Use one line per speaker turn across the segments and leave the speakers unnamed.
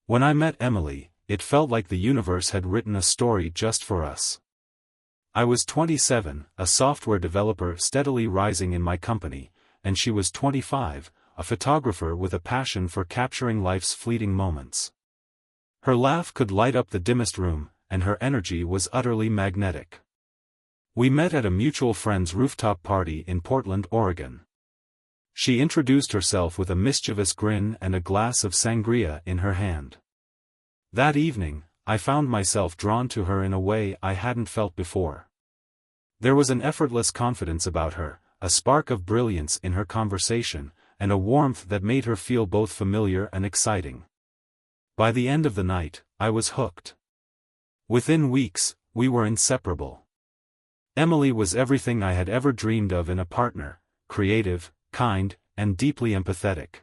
When I met Emily, it felt like the universe had written a story just for us. I was 27, a software developer steadily rising in my company, and she was 25, a photographer with a passion for capturing life's fleeting moments. Her laugh could light up the dimmest room, and her energy was utterly magnetic. We met at a mutual friend's rooftop party in Portland, Oregon. She introduced herself with a mischievous grin and a glass of sangria in her hand. That evening, I found myself drawn to her in a way I hadn't felt before. There was an effortless confidence about her, a spark of brilliance in her conversation, and a warmth that made her feel both familiar and exciting. By the end of the night, I was hooked. Within weeks, we were inseparable. Emily was everything I had ever dreamed of in a partner: creative, kind, and deeply empathetic.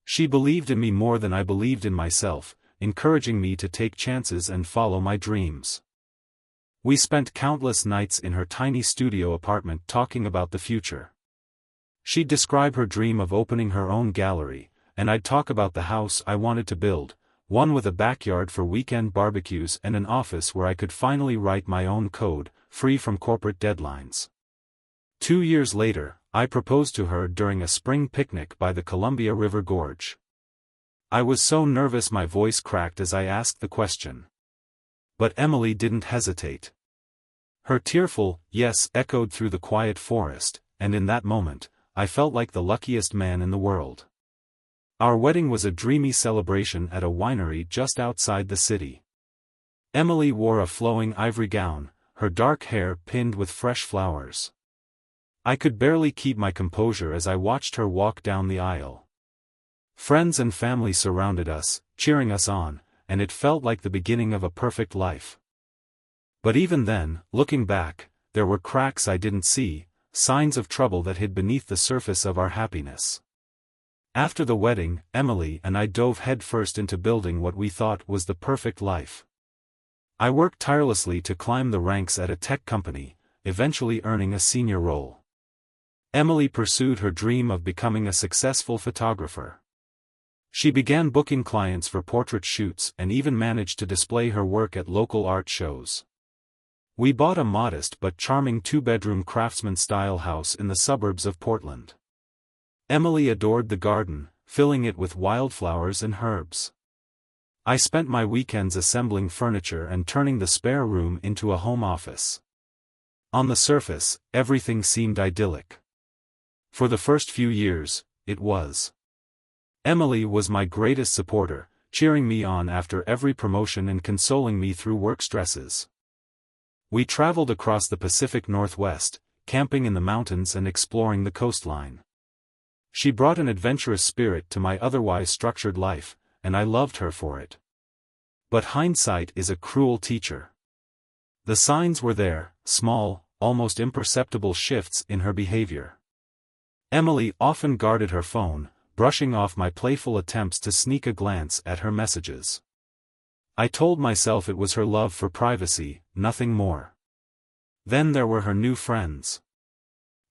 She believed in me more than I believed in myself, encouraging me to take chances and follow my dreams. We spent countless nights in her tiny studio apartment talking about the future. She'd describe her dream of opening her own gallery, and I'd talk about the house I wanted to build, one with a backyard for weekend barbecues and an office where I could finally write my own code, free from corporate deadlines. 2 years later, I proposed to her during a spring picnic by the Columbia River Gorge. I was so nervous my voice cracked as I asked the question. But Emily didn't hesitate. Her tearful yes echoed through the quiet forest, and in that moment, I felt like the luckiest man in the world. Our wedding was a dreamy celebration at a winery just outside the city. Emily wore a flowing ivory gown, her dark hair pinned with fresh flowers. I could barely keep my composure as I watched her walk down the aisle. Friends and family surrounded us, cheering us on, and it felt like the beginning of a perfect life. But even then, looking back, there were cracks I didn't see, signs of trouble that hid beneath the surface of our happiness. After the wedding, Emily and I dove headfirst into building what we thought was the perfect life. I worked tirelessly to climb the ranks at a tech company, eventually earning a senior role. Emily pursued her dream of becoming a successful photographer. She began booking clients for portrait shoots and even managed to display her work at local art shows. We bought a modest but charming 2-bedroom craftsman-style house in the suburbs of Portland. Emily adored the garden, filling it with wildflowers and herbs. I spent my weekends assembling furniture and turning the spare room into a home office. On the surface, everything seemed idyllic. For the first few years, it was. Emily was my greatest supporter, cheering me on after every promotion and consoling me through work stresses. We traveled across the Pacific Northwest, camping in the mountains and exploring the coastline. She brought an adventurous spirit to my otherwise structured life, and I loved her for it. But hindsight is a cruel teacher. The signs were there, small, almost imperceptible shifts in her behavior. Emily often guarded her phone, brushing off my playful attempts to sneak a glance at her messages. I told myself it was her love for privacy, nothing more. Then there were her new friends.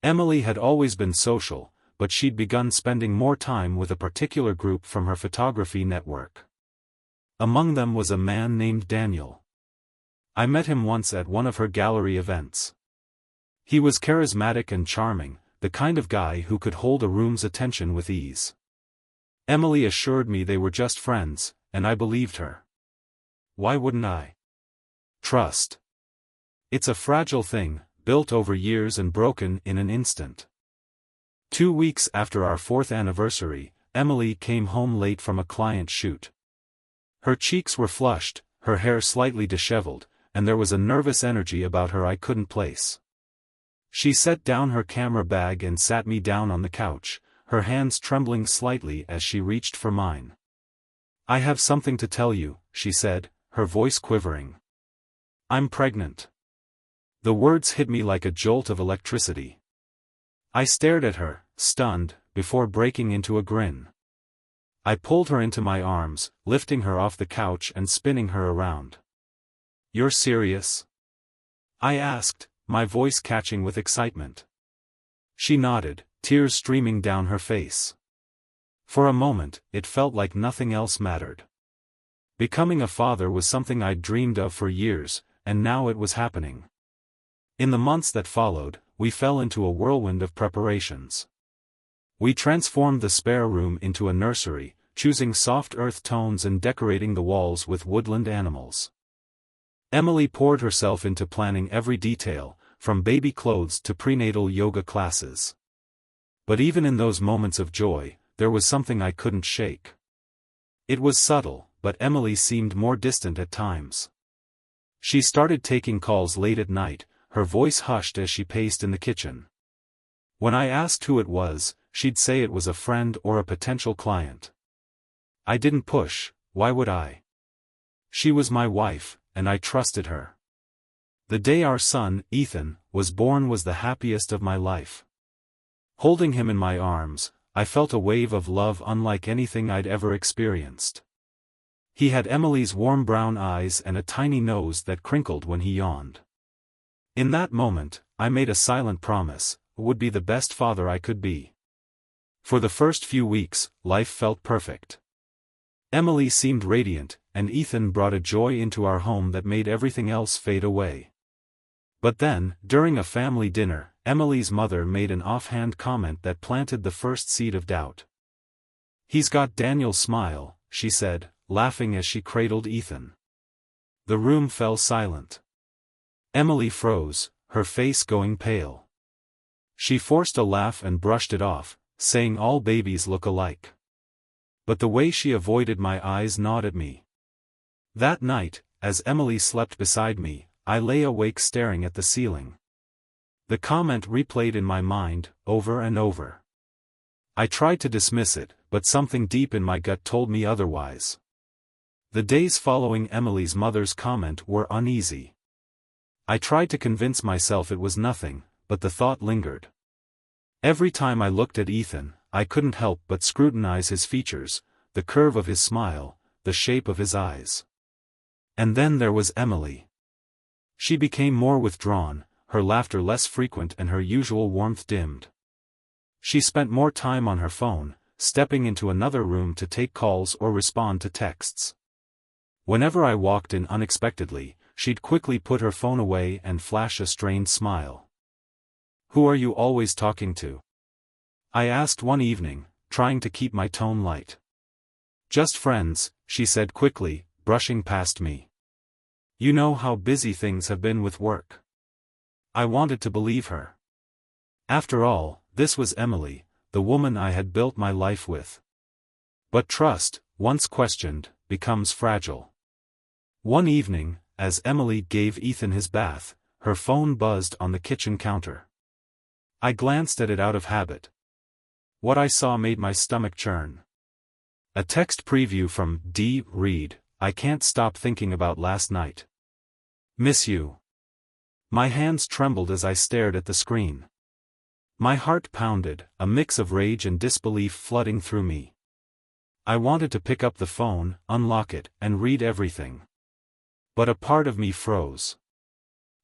Emily had always been social, but she'd begun spending more time with a particular group from her photography network. Among them was a man named Daniel. I met him once at one of her gallery events. He was charismatic and charming, the kind of guy who could hold a room's attention with ease. Emily assured me they were just friends, and I believed her. Why wouldn't I? Trust. It's a fragile thing, built over years and broken in an instant. 2 weeks after our 4th anniversary, Emily came home late from a client shoot. Her cheeks were flushed, her hair slightly disheveled, and there was a nervous energy about her I couldn't place. She set down her camera bag and sat me down on the couch, her hands trembling slightly as she reached for mine. "I have something to tell you," she said, her voice quivering. "I'm pregnant." The words hit me like a jolt of electricity. I stared at her, stunned, before breaking into a grin. I pulled her into my arms, lifting her off the couch and spinning her around. "You're serious?" I asked, my voice catching with excitement. She nodded, tears streaming down her face. For a moment, it felt like nothing else mattered. Becoming a father was something I'd dreamed of for years, and now it was happening. In the months that followed, we fell into a whirlwind of preparations. We transformed the spare room into a nursery, choosing soft earth tones and decorating the walls with woodland animals. Emily poured herself into planning every detail, from baby clothes to prenatal yoga classes. But even in those moments of joy, there was something I couldn't shake. It was subtle, but Emily seemed more distant at times. She started taking calls late at night, her voice hushed as she paced in the kitchen. When I asked who it was, she'd say it was a friend or a potential client. I didn't push, why would I? She was my wife, and I trusted her. The day our son, Ethan, was born was the happiest of my life. Holding him in my arms, I felt a wave of love unlike anything I'd ever experienced. He had Emily's warm brown eyes and a tiny nose that crinkled when he yawned. In that moment, I made a silent promise, would be the best father I could be. For the first few weeks, life felt perfect. Emily seemed radiant, and Ethan brought a joy into our home that made everything else fade away. But then, during a family dinner, Emily's mother made an offhand comment that planted the first seed of doubt. "He's got Daniel's smile," she said, laughing as she cradled Ethan. The room fell silent. Emily froze, her face going pale. She forced a laugh and brushed it off, saying all babies look alike. But the way she avoided my eyes gnawed at me. That night, as Emily slept beside me, I lay awake staring at the ceiling. The comment replayed in my mind, over and over. I tried to dismiss it, but something deep in my gut told me otherwise. The days following Emily's mother's comment were uneasy. I tried to convince myself it was nothing, but the thought lingered. Every time I looked at Ethan, I couldn't help but scrutinize his features, the curve of his smile, the shape of his eyes. And then there was Emily. She became more withdrawn, her laughter less frequent and her usual warmth dimmed. She spent more time on her phone, stepping into another room to take calls or respond to texts. Whenever I walked in unexpectedly, she'd quickly put her phone away and flash a strained smile. "Who are you always talking to?" I asked one evening, trying to keep my tone light. "Just friends," she said quickly, brushing past me. "You know how busy things have been with work." I wanted to believe her. After all, this was Emily, the woman I had built my life with. But trust, once questioned, becomes fragile. One evening, as Emily gave Ethan his bath, her phone buzzed on the kitchen counter. I glanced at it out of habit. What I saw made my stomach churn. A text preview from D. Read, "I can't stop thinking about last night. Miss you." My hands trembled as I stared at the screen. My heart pounded, a mix of rage and disbelief flooding through me. I wanted to pick up the phone, unlock it, and read everything. But a part of me froze.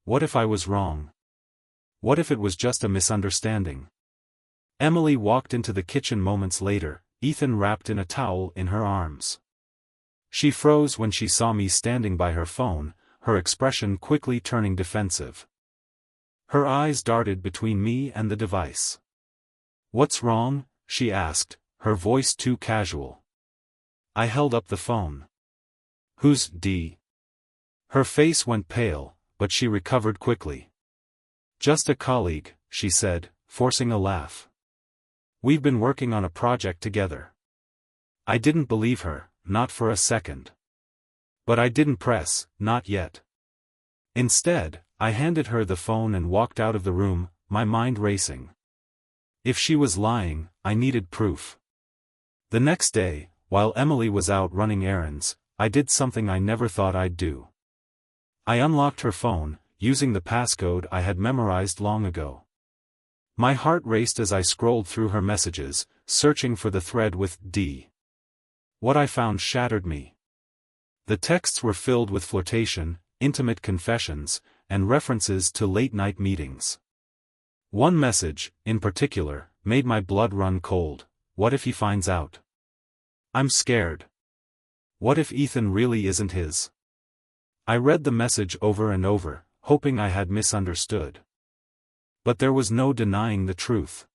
What if I was wrong? What if it was just a misunderstanding? Emily walked into the kitchen moments later, Ethan wrapped in a towel in her arms. She froze when she saw me standing by her phone, her expression quickly turning defensive. Her eyes darted between me and the device. "What's wrong?" she asked, her voice too casual. I held up the phone. "Who's D?" Her face went pale, but she recovered quickly. "Just a colleague," she said, forcing a laugh. "We've been working on a project together." I didn't believe her, not for a second. But I didn't press, not yet. Instead, I handed her the phone and walked out of the room, my mind racing. If she was lying, I needed proof. The next day, while Emily was out running errands, I did something I never thought I'd do. I unlocked her phone, using the passcode I had memorized long ago. My heart raced as I scrolled through her messages, searching for the thread with D. What I found shattered me. The texts were filled with flirtation, intimate confessions, and references to late-night meetings. One message, in particular, made my blood run cold. "What if he finds out? I'm scared." What if Ethan really isn't his? I read the message over and over, hoping I had misunderstood. But there was no denying the truth.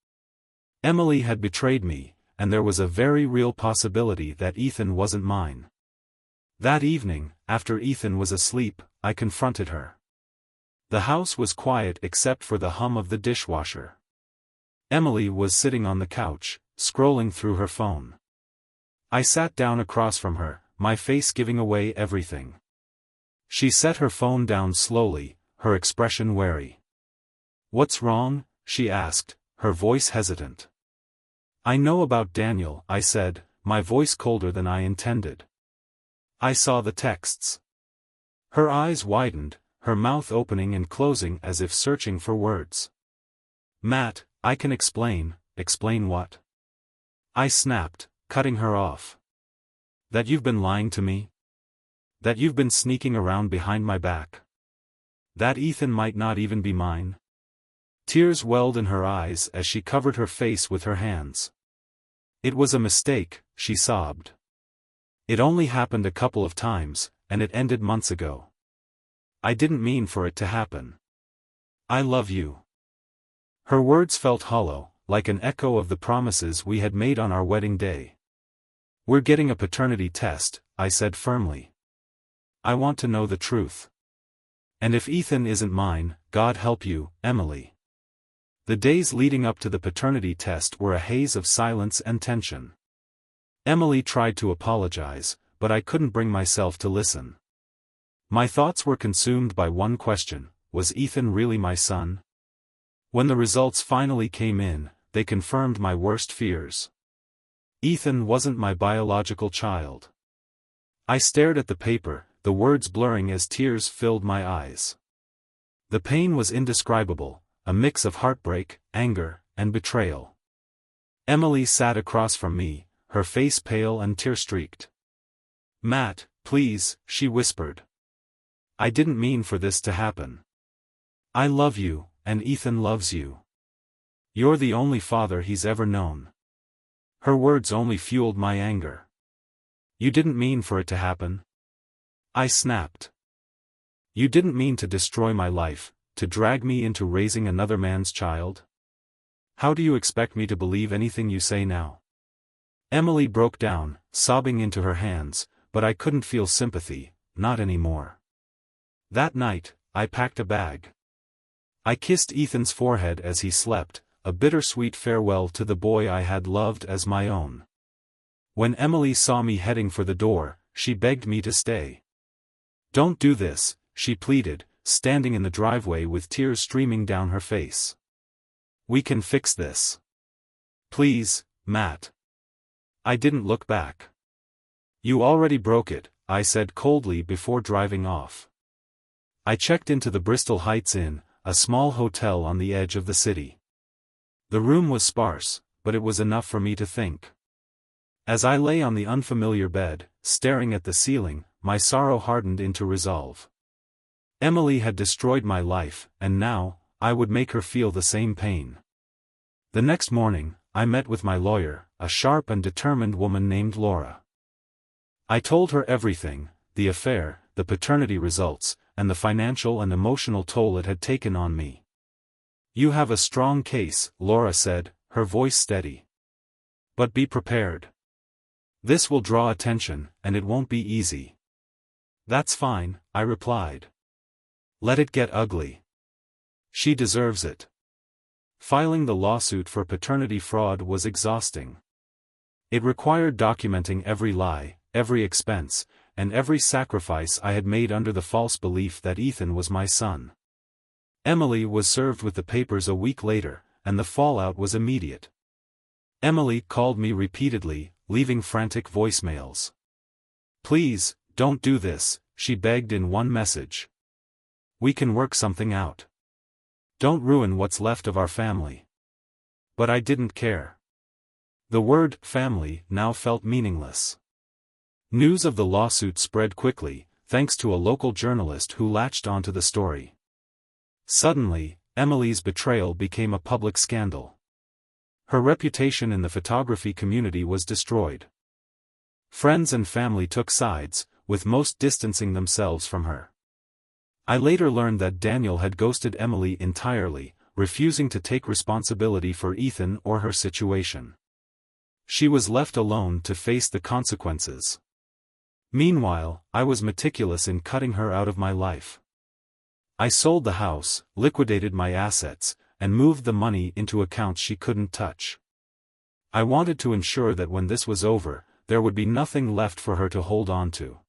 Emily had betrayed me, and there was a very real possibility that Ethan wasn't mine. That evening, after Ethan was asleep, I confronted her. The house was quiet except for the hum of the dishwasher. Emily was sitting on the couch, scrolling through her phone. I sat down across from her, my face giving away everything. She set her phone down slowly, her expression wary. "What's wrong?" she asked, her voice hesitant. "I know about Daniel," I said, my voice colder than I intended. "I saw the texts." Her eyes widened, her mouth opening and closing as if searching for words. "Matt, I can explain." "Explain what?" I snapped, cutting her off. "That you've been lying to me? That you've been sneaking around behind my back? That Ethan might not even be mine?" Tears welled in her eyes as she covered her face with her hands. "It was a mistake," she sobbed. "It only happened a couple of times, and it ended months ago. I didn't mean for it to happen. I love you." Her words felt hollow, like an echo of the promises we had made on our wedding day. "We're getting a paternity test," I said firmly. "I want to know the truth. And if Ethan isn't mine, God help you, Emily." The days leading up to the paternity test were a haze of silence and tension. Emily tried to apologize, but I couldn't bring myself to listen. My thoughts were consumed by one question: was Ethan really my son? When the results finally came in, they confirmed my worst fears. Ethan wasn't my biological child. I stared at the paper, the words blurring as tears filled my eyes. The pain was indescribable, a mix of heartbreak, anger, and betrayal. Emily sat across from me, her face pale and tear-streaked. "Matt, please," she whispered. "I didn't mean for this to happen. I love you, and Ethan loves you. You're the only father he's ever known." Her words only fueled my anger. "You didn't mean for it to happen?" I snapped. "You didn't mean to destroy my life, to drag me into raising another man's child? How do you expect me to believe anything you say now?" Emily broke down, sobbing into her hands, but I couldn't feel sympathy, not anymore. That night, I packed a bag. I kissed Ethan's forehead as he slept, a bittersweet farewell to the boy I had loved as my own. When Emily saw me heading for the door, she begged me to stay. "Don't do this," she pleaded, standing in the driveway with tears streaming down her face. "We can fix this. Please, Matt." I didn't look back. "You already broke it," I said coldly before driving off. I checked into the Bristol Heights Inn, a small hotel on the edge of the city. The room was sparse, but it was enough for me to think. As I lay on the unfamiliar bed, staring at the ceiling, my sorrow hardened into resolve. Emily had destroyed my life, and now, I would make her feel the same pain. The next morning, I met with my lawyer, a sharp and determined woman named Laura. I told her everything: the affair, the paternity results, and the financial and emotional toll it had taken on me. "You have a strong case," Laura said, her voice steady. "But be prepared. This will draw attention, and it won't be easy." "That's fine," I replied. "Let it get ugly. She deserves it." Filing the lawsuit for paternity fraud was exhausting. It required documenting every lie, every expense, and every sacrifice I had made under the false belief that Ethan was my son. Emily was served with the papers a week later, and the fallout was immediate. Emily called me repeatedly, leaving frantic voicemails. "Please, don't do this," she begged in one message. "We can work something out. Don't ruin what's left of our family." But I didn't care. The word family now felt meaningless. News of the lawsuit spread quickly, thanks to a local journalist who latched onto the story. Suddenly, Emily's betrayal became a public scandal. Her reputation in the photography community was destroyed. Friends and family took sides, with most distancing themselves from her. I later learned that Daniel had ghosted Emily entirely, refusing to take responsibility for Ethan or her situation. She was left alone to face the consequences. Meanwhile, I was meticulous in cutting her out of my life. I sold the house, liquidated my assets, and moved the money into accounts she couldn't touch. I wanted to ensure that when this was over, there would be nothing left for her to hold on to.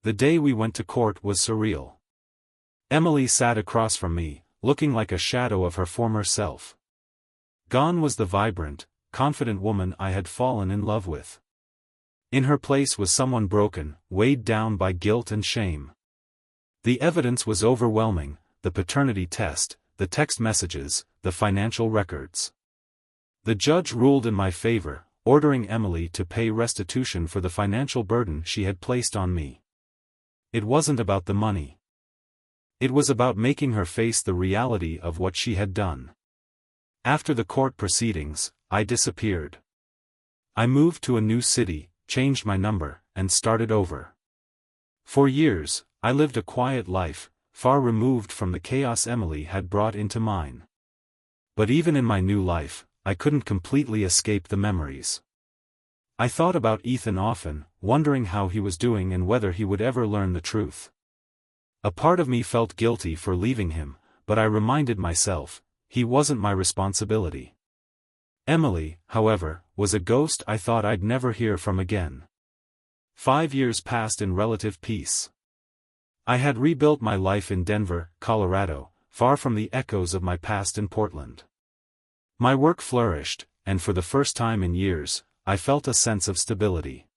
The day we went to court was surreal. Emily sat across from me, looking like a shadow of her former self. Gone was the vibrant, confident woman I had fallen in love with. In her place was someone broken, weighed down by guilt and shame. The evidence was overwhelming: the paternity test, the text messages, the financial records. The judge ruled in my favor, ordering Emily to pay restitution for the financial burden she had placed on me. It wasn't about the money. It was about making her face the reality of what she had done. After the court proceedings, I disappeared. I moved to a new city, changed my number, and started over. For years, I lived a quiet life, far removed from the chaos Emily had brought into mine. But even in my new life, I couldn't completely escape the memories. I thought about Ethan often, wondering how he was doing and whether he would ever learn the truth. A part of me felt guilty for leaving him, but I reminded myself, he wasn't my responsibility. Emily, however, was a ghost I thought I'd never hear from again. 5 years passed in relative peace. I had rebuilt my life in Denver, Colorado, far from the echoes of my past in Portland. My work flourished, and for the first time in years, I felt a sense of stability.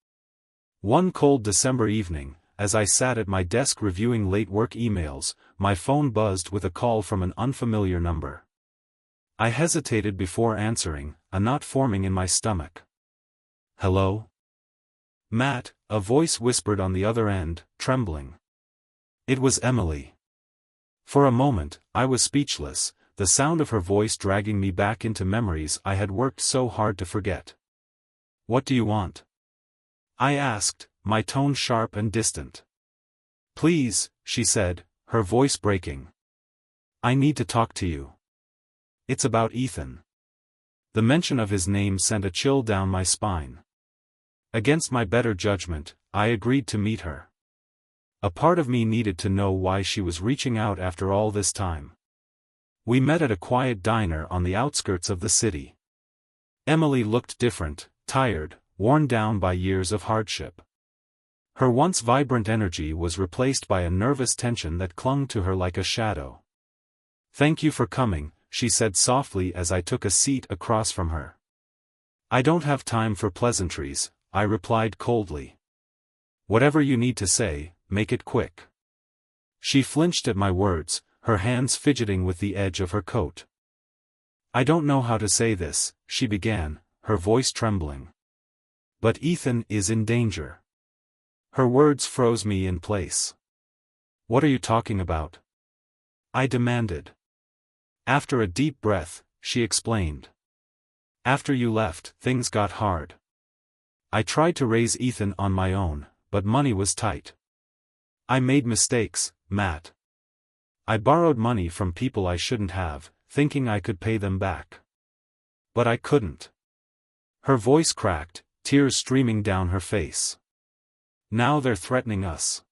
One cold December evening, as I sat at my desk reviewing late work emails, my phone buzzed with a call from an unfamiliar number. I hesitated before answering, a knot forming in my stomach. "Hello?" "Matt," a voice whispered on the other end, trembling. It was Emily. For a moment, I was speechless, the sound of her voice dragging me back into memories I had worked so hard to forget. "What do you want?" I asked, my tone sharp and distant. "Please," she said, her voice breaking. "I need to talk to you. It's about Ethan." The mention of his name sent a chill down my spine. Against my better judgment, I agreed to meet her. A part of me needed to know why she was reaching out after all this time. We met at a quiet diner on the outskirts of the city. Emily looked different, tired, worn down by years of hardship. Her once vibrant energy was replaced by a nervous tension that clung to her like a shadow. "Thank you for coming," she said softly as I took a seat across from her. "I don't have time for pleasantries," I replied coldly. "Whatever you need to say, make it quick." She flinched at my words, her hands fidgeting with the edge of her coat. "I don't know how to say this," she began, her voice trembling. "But Ethan is in danger." Her words froze me in place. "What are you talking about?" I demanded. After a deep breath, she explained. "After you left, things got hard. I tried to raise Ethan on my own, but money was tight. I made mistakes, Matt. I borrowed money from people I shouldn't have, thinking I could pay them back. But I couldn't." Her voice cracked, tears streaming down her face. "Now they're threatening us.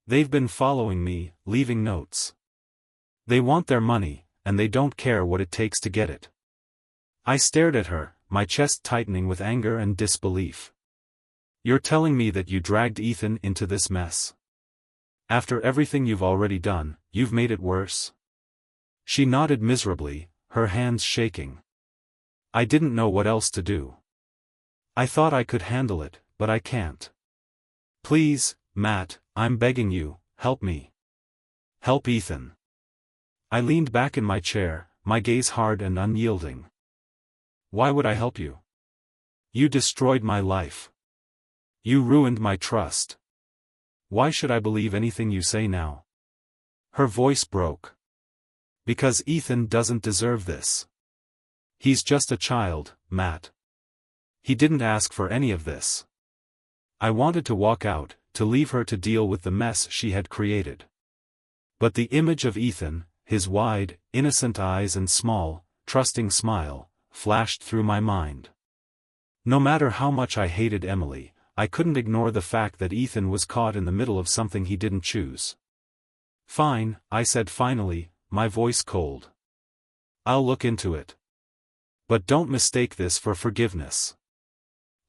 They've been following me, leaving notes. They want their money, and they don't care what it takes to get it." I stared at her, my chest tightening with anger and disbelief. "You're telling me that you dragged Ethan into this mess? After everything you've already done, you've made it worse?" She nodded miserably, her hands shaking. "I didn't know what else to do. I thought I could handle it, but I can't. Please, Matt, I'm begging you, help me. Help Ethan." I leaned back in my chair, my gaze hard and unyielding. "Why would I help you? You destroyed my life. You ruined my trust. Why should I believe anything you say now?" Her voice broke. "Because Ethan doesn't deserve this. He's just a child, Matt. He didn't ask for any of this. I wanted to walk out, to leave her to deal with the mess she had created. But the image of Ethan, his wide, innocent eyes and small, trusting smile, flashed through my mind. No matter how much I hated Emily, I couldn't ignore the fact that Ethan was caught in the middle of something he didn't choose. "Fine," I said finally, my voice cold. "I'll look into it. But don't mistake this for forgiveness.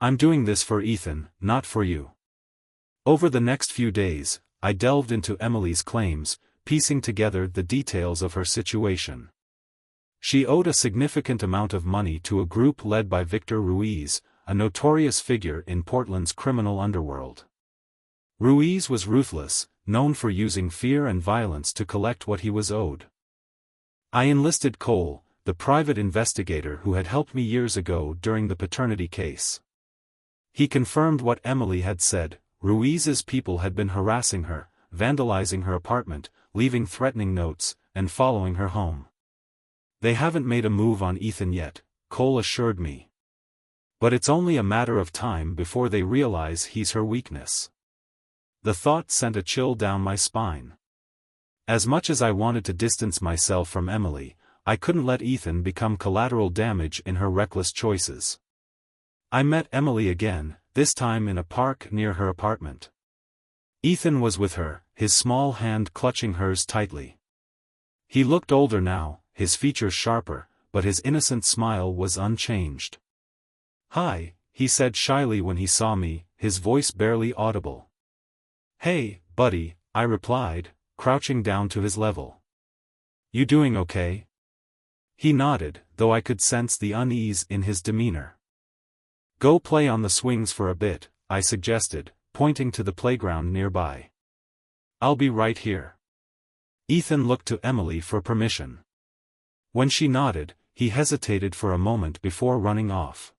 I'm doing this for Ethan, not for you." Over the next few days, I delved into Emily's claims, piecing together the details of her situation. She owed a significant amount of money to a group led by Victor Ruiz, a notorious figure in Portland's criminal underworld. Ruiz was ruthless, known for using fear and violence to collect what he was owed. I enlisted Cole, the private investigator who had helped me years ago during the Paternity case. He confirmed what Emily had said. Ruiz's people had been harassing her, vandalizing her apartment, leaving threatening notes, and following her home. "They haven't made a move on Ethan yet," Cole assured me. "But it's only a matter of time before they realize he's her weakness." The thought sent a chill down my spine. As much as I wanted to distance myself from Emily, I couldn't let Ethan become collateral damage in her reckless choices. I met Emily again, this time in a park near her apartment. Ethan was with her, his small hand clutching hers tightly. He looked older now, his features sharper, but his innocent smile was unchanged. "Hi," he said shyly when he saw me, his voice barely audible. "Hey, buddy," I replied, crouching down to his level. "You doing okay?" He nodded, though I could sense the unease in his demeanor. "Go play on the swings for a bit," I suggested, pointing to the playground nearby. "I'll be right here." Ethan looked to Emily for permission. When she nodded, he hesitated for a moment before running off.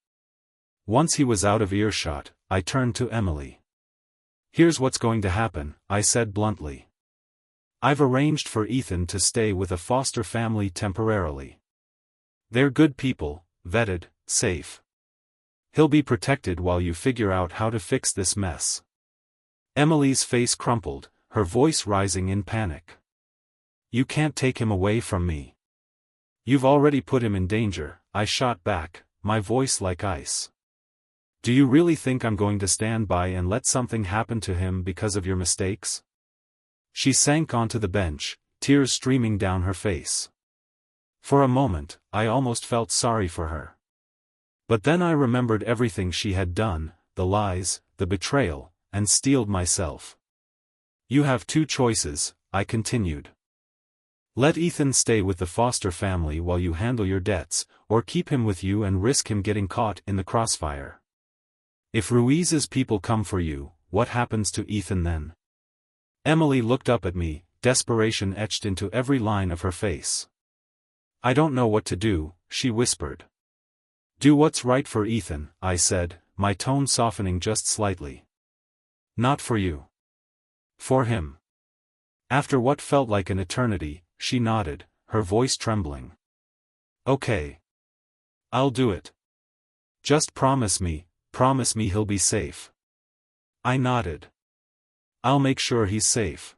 Once he was out of earshot, I turned to Emily. "Here's what's going to happen," I said bluntly. "I've arranged for Ethan to stay with a foster family temporarily. They're good people, vetted, safe. He'll be protected while you figure out how to fix this mess." Emily's face crumpled, her voice rising in panic. "You can't take him away from me. You've already put him in danger," I shot back, my voice like ice. "Do you really think I'm going to stand by and let something happen to him because of your mistakes?" She sank onto the bench, tears streaming down her face. For a moment, I almost felt sorry for her. But then I remembered everything she had done, the lies, the betrayal, and steeled myself. "You have two choices," I continued. "Let Ethan stay with the foster family while you handle your debts, or keep him with you and risk him getting caught in the crossfire. If Ruiz's people come for you, what happens to Ethan then?" Emily looked up at me, desperation etched into every line of her face. "I don't know what to do," she whispered. "Do what's right for Ethan," I said, my tone softening just slightly. "Not for you. For him." After what felt like an eternity, she nodded, her voice trembling. "Okay. I'll do it. Just promise me he'll be safe." I nodded. "I'll make sure he's safe."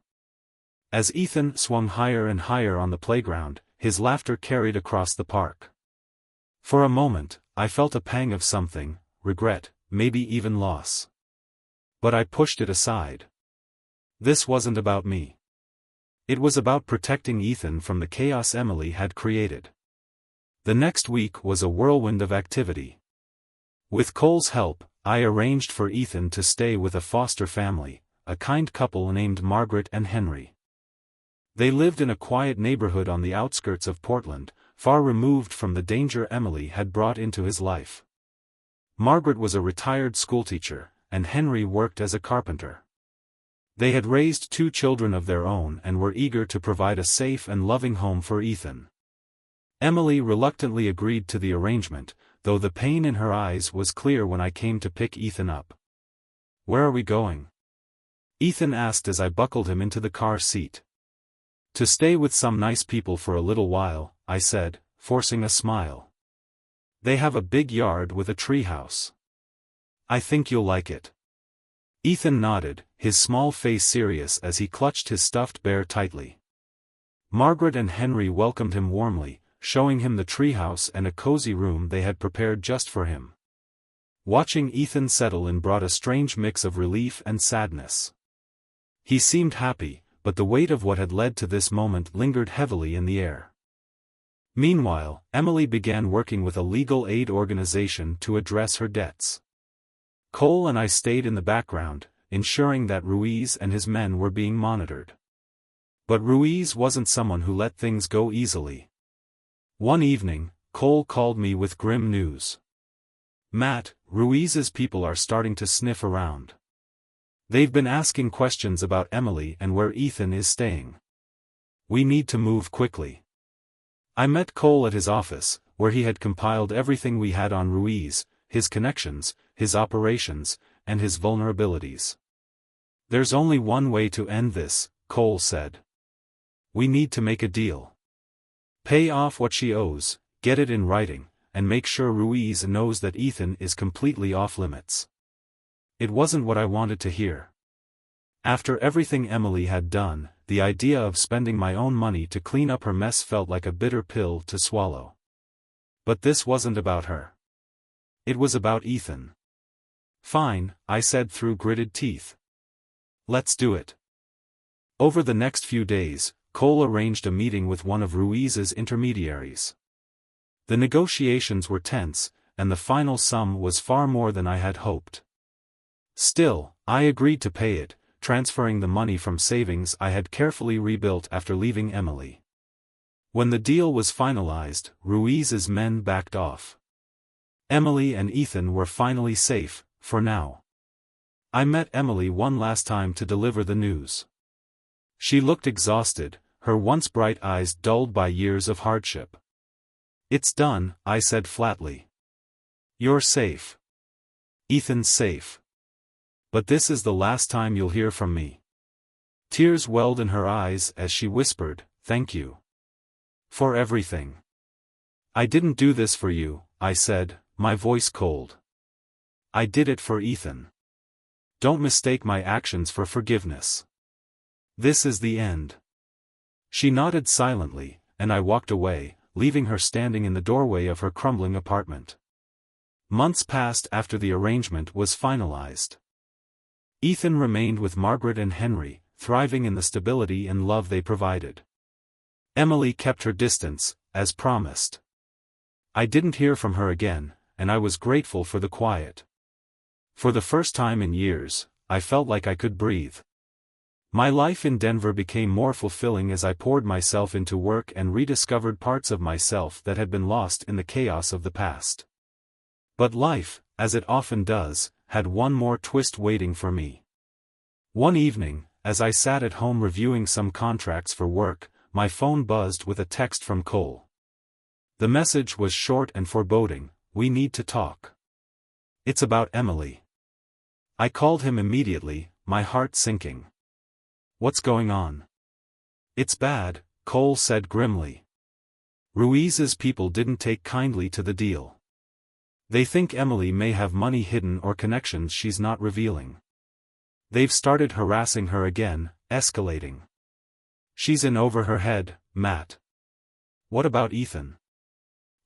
As Ethan swung higher and higher on the playground, his laughter carried across the park. For a moment, I felt a pang of something, regret, maybe even loss. But I pushed it aside. This wasn't about me. It was about protecting Ethan from the chaos Emily had created. The next week was a whirlwind of activity. With Cole's help, I arranged for Ethan to stay with a foster family, a kind couple named Margaret and Henry. They lived in a quiet neighborhood on the outskirts of Portland, far removed from the danger Emily had brought into his life. Margaret was a retired schoolteacher, and Henry worked as a carpenter. They had raised 2 children of their own and were eager to provide a safe and loving home for Ethan. Emily reluctantly agreed to the arrangement, though the pain in her eyes was clear when I came to pick Ethan up. "Where are we going?" Ethan asked as I buckled him into the car seat. "To stay with some nice people for a little while," I said, forcing a smile. "They have a big yard with a treehouse. I think you'll like it." Ethan nodded, his small face serious as he clutched his stuffed bear tightly. Margaret and Henry welcomed him warmly, showing him the treehouse and a cozy room they had prepared just for him. Watching Ethan settle in brought a strange mix of relief and sadness. He seemed happy, but the weight of what had led to this moment lingered heavily in the air. Meanwhile, Emily began working with a legal aid organization to address her debts. Cole and I stayed in the background, ensuring that Ruiz and his men were being monitored. But Ruiz wasn't someone who let things go easily. One evening, Cole called me with grim news. "Matt, Ruiz's people are starting to sniff around. They've been asking questions about Emily and where Ethan is staying. We need to move quickly." I met Cole at his office, where he had compiled everything we had on Ruiz, his connections, his operations, and his vulnerabilities. "There's only one way to end this," Cole said. "We need to make a deal. Pay off what she owes, get it in writing, and make sure Ruiz knows that Ethan is completely off limits." It wasn't what I wanted to hear. After everything Emily had done, the idea of spending my own money to clean up her mess felt like a bitter pill to swallow. But this wasn't about her. It was about Ethan. "Fine," I said through gritted teeth. "Let's do it." Over the next few days, Cole arranged a meeting with one of Ruiz's intermediaries. The negotiations were tense, and the final sum was far more than I had hoped. Still, I agreed to pay it, transferring the money from savings I had carefully rebuilt after leaving Emily. When the deal was finalized, Ruiz's men backed off. Emily and Ethan were finally safe, for now. I met Emily one last time to deliver the news. She looked exhausted, her once bright eyes dulled by years of hardship. "It's done," I said flatly. "You're safe. Ethan's safe. But this is the last time you'll hear from me." Tears welled in her eyes as she whispered, "Thank you. For everything." "I didn't do this for you," I said, my voice cold. "I did it for Ethan. Don't mistake my actions for forgiveness. This is the end." She nodded silently, and I walked away, leaving her standing in the doorway of her crumbling apartment. Months passed after the arrangement was finalized. Ethan remained with Margaret and Henry, thriving in the stability and love they provided. Emily kept her distance, as promised. I didn't hear from her again, and I was grateful for the quiet. For the first time in years, I felt like I could breathe. My life in Denver became more fulfilling as I poured myself into work and rediscovered parts of myself that had been lost in the chaos of the past. But life, as it often does, had one more twist waiting for me. One evening, as I sat at home reviewing some contracts for work, my phone buzzed with a text from Cole. The message was short and foreboding: "We need to talk. It's about Emily." I called him immediately, my heart sinking. "What's going on?" "It's bad," Cole said grimly. "Ruiz's people didn't take kindly to the deal. They think Emily may have money hidden or connections she's not revealing. They've started harassing her again, escalating. She's in over her head, Matt." "What about Ethan?"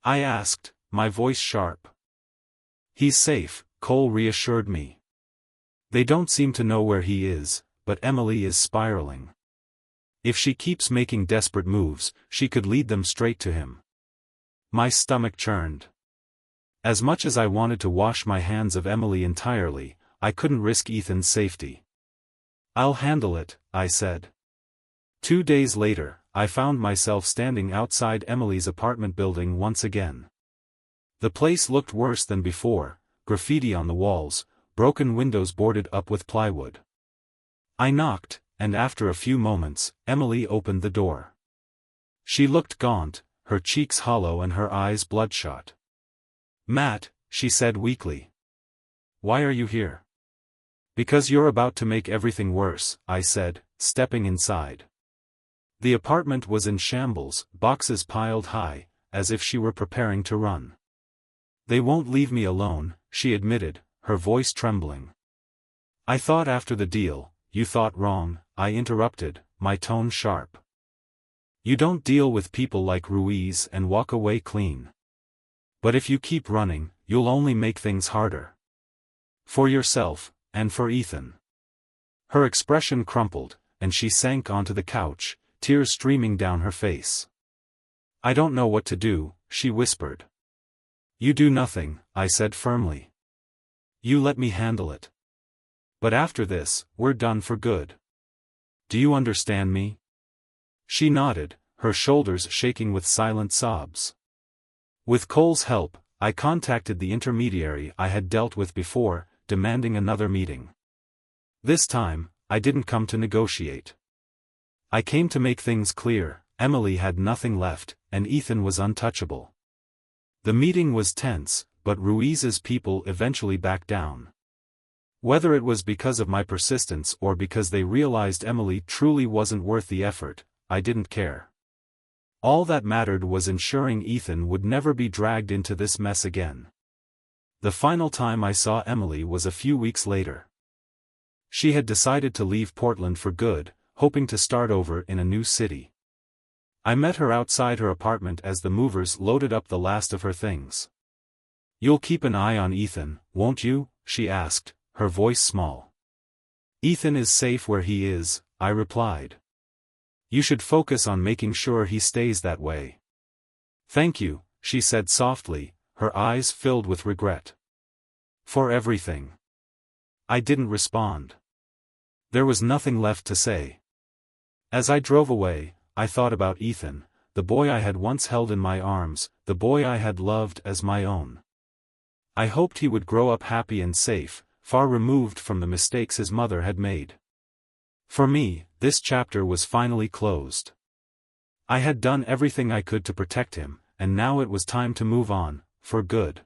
I asked, my voice sharp. "He's safe," Cole reassured me. "They don't seem to know where he is, but Emily is spiraling. If she keeps making desperate moves, she could lead them straight to him." My stomach churned. As much as I wanted to wash my hands of Emily entirely, I couldn't risk Ethan's safety. "I'll handle it," I said. 2 days later, I found myself standing outside Emily's apartment building once again. The place looked worse than before: graffiti on the walls, broken windows boarded up with plywood. I knocked, and after a few moments, Emily opened the door. She looked gaunt, her cheeks hollow and her eyes bloodshot. "Matt," she said weakly. "Why are you here?" "Because you're about to make everything worse," I said, stepping inside. The apartment was in shambles, boxes piled high, as if she were preparing to run. "They won't leave me alone," she admitted, her voice trembling. I thought after the deal, you thought wrong, I interrupted, my tone sharp. You don't deal with people like Ruiz and walk away clean. But if you keep running, you'll only make things harder. For yourself, and for Ethan. Her expression crumpled, and she sank onto the couch, tears streaming down her face. I don't know what to do, she whispered. You do nothing, I said firmly. You let me handle it. But after this, we're done for good. Do you understand me? She nodded, her shoulders shaking with silent sobs. With Cole's help, I contacted the intermediary I had dealt with before, demanding another meeting. This time, I didn't come to negotiate. I came to make things clear. Emily had nothing left, and Ethan was untouchable. The meeting was tense, but Ruiz's people eventually backed down. Whether it was because of my persistence or because they realized Emily truly wasn't worth the effort, I didn't care. All that mattered was ensuring Ethan would never be dragged into this mess again. The final time I saw Emily was a few weeks later. She had decided to leave Portland for good, hoping to start over in a new city. I met her outside her apartment as the movers loaded up the last of her things. You'll keep an eye on Ethan, won't you? She asked, her voice small. Ethan is safe where he is, I replied. You should focus on making sure he stays that way. Thank you, she said softly, her eyes filled with regret. For everything. I didn't respond. There was nothing left to say. As I drove away, I thought about Ethan, the boy I had once held in my arms, the boy I had loved as my own. I hoped he would grow up happy and safe, far removed from the mistakes his mother had made. For me, this chapter was finally closed. I had done everything I could to protect him, and now it was time to move on, for good.